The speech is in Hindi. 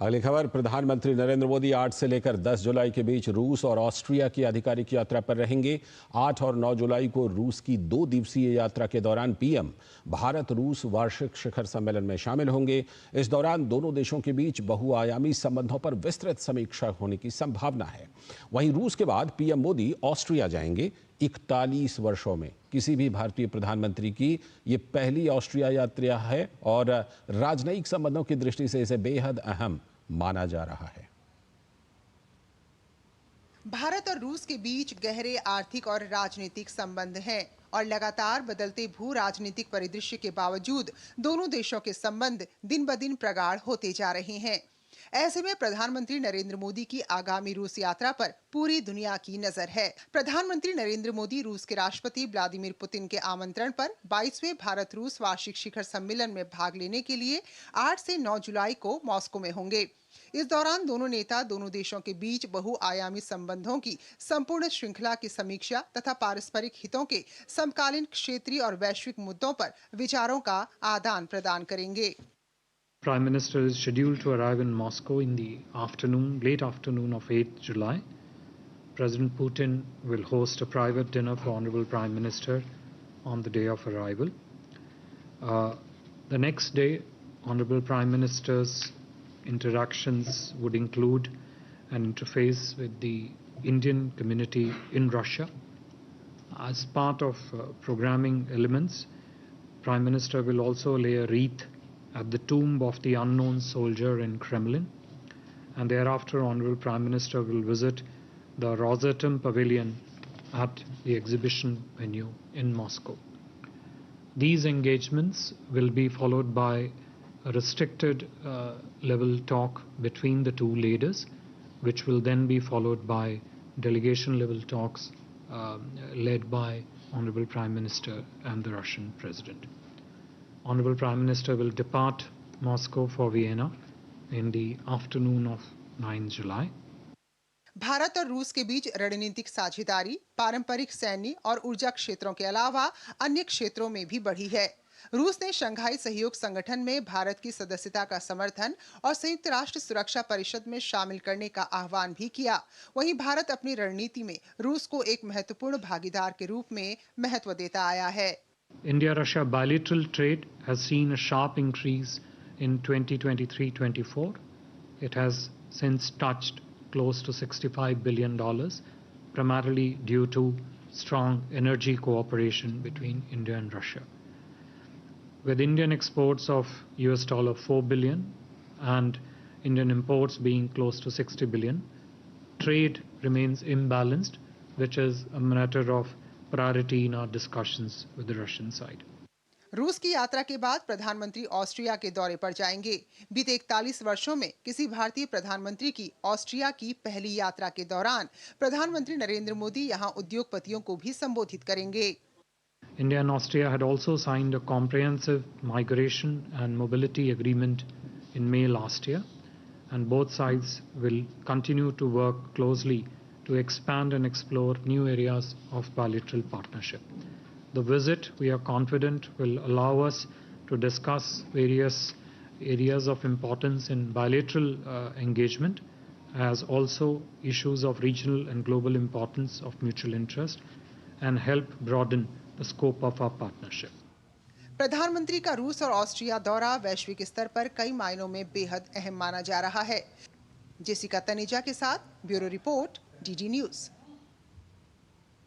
अगली खबर, प्रधानमंत्री नरेंद्र मोदी 8 से लेकर 10 जुलाई के बीच रूस और ऑस्ट्रिया की आधिकारिक यात्रा पर रहेंगे। 8 और 9 जुलाई को रूस की 2 दिवसीय यात्रा के दौरान पीएम भारत रूस वार्षिक शिखर सम्मेलन में शामिल होंगे। इस दौरान दोनों देशों के बीच बहुआयामी संबंधों पर विस्तृत समीक्षा होने की संभावना है। वहीं रूस के बाद पीएम मोदी ऑस्ट्रिया जाएंगे। 41 वर्षों में किसी भी भारतीय प्रधानमंत्री की ये पहली ऑस्ट्रिया यात्रा है और राजनयिक संबंधों की दृष्टि से इसे बेहद अहम माना जा रहा है। भारत और रूस के बीच गहरे आर्थिक और राजनीतिक संबंध हैं और लगातार बदलते भू राजनीतिक परिदृश्य के बावजूद दोनों देशों के संबंध दिन ब दिन प्रगाढ़ होते जा रहे हैं। ऐसे में प्रधानमंत्री नरेंद्र मोदी की आगामी रूस यात्रा पर पूरी दुनिया की नजर है। प्रधानमंत्री नरेंद्र मोदी रूस के राष्ट्रपति व्लादिमीर पुतिन के आमंत्रण पर 22वें भारत रूस वार्षिक शिखर सम्मेलन में भाग लेने के लिए 8 से 9 जुलाई को मॉस्को में होंगे। इस दौरान दोनों नेता दोनों देशों के बीच बहुआयामी संबंधों की संपूर्ण श्रृंखला की समीक्षा तथा पारस्परिक हितों के समकालीन क्षेत्रीय और वैश्विक मुद्दों पर विचारों का आदान प्रदान करेंगे। Prime Minister is scheduled to arrive in Moscow in the afternoon, late afternoon of 8th July. President Putin will host a private dinner for Honorable Prime Minister on the day of arrival. The next day, Honorable Prime Minister's interactions would include an interface with the Indian community in Russia. As part of programming elements, Prime Minister will also lay a wreath at the tomb of the unknown soldier in Kremlin, and thereafter Honorable Prime Minister will visit the Rosatom Pavilion at the exhibition venue in Moscow. These engagements will be followed by a restricted level talk between the two leaders, which will then be followed by delegation level talks led by Honorable Prime Minister and the Russian President. Honorable Prime Minister will depart Moscow for Vienna in the afternoon of 9 July. Bharat और रूस के बीच रणनीतिक साझेदारी पारंपरिक सैन्य और ऊर्जा क्षेत्रों के अलावा अन्य क्षेत्रों में भी बढ़ी है। रूस ने शंघाई सहयोग संगठन में भारत की सदस्यता का समर्थन और संयुक्त राष्ट्र सुरक्षा परिषद में शामिल करने का आह्वान भी किया। वहीं भारत अपनी रणनीति में रूस को एक महत्वपूर्ण भागीदार के रूप में महत्व देता आया है। India-Russia bilateral trade has seen a sharp increase in 2023-24. It has since touched close to $65 billion, primarily due to strong energy cooperation between India and Russia. With Indian exports of $4 billion and Indian imports being close to 60 billion, trade remains imbalanced, which is a matter of priority in our discussions with the Russian side. रूस की यात्रा के बाद प्रधानमंत्री ऑस्ट्रिया के दौरे पर जाएंगे। बीते 41 वर्षों में किसी भारतीय प्रधानमंत्री की ऑस्ट्रिया की पहली यात्रा के दौरान प्रधानमंत्री नरेंद्र मोदी यहां उद्योगपतियों को भी संबोधित करेंगे। India and Austria had also signed a comprehensive migration and mobility agreement in May last year, and both sides will continue to work closely to expand and explore new areas of bilateral partnership. The visit, we are confident, will allow us to discuss various areas of importance in bilateral engagement, as also issues of regional and global importance of mutual interest, and help broaden the scope of our partnership. प्रधानमंत्री का रूस और ऑस्ट्रिया दौरा वैश्विक स्तर पर कई मायनों में बेहद अहम माना जा रहा है। जेसिका तनेजा के साथ ब्यूरो रिपोर्ट, डीडी न्यूज।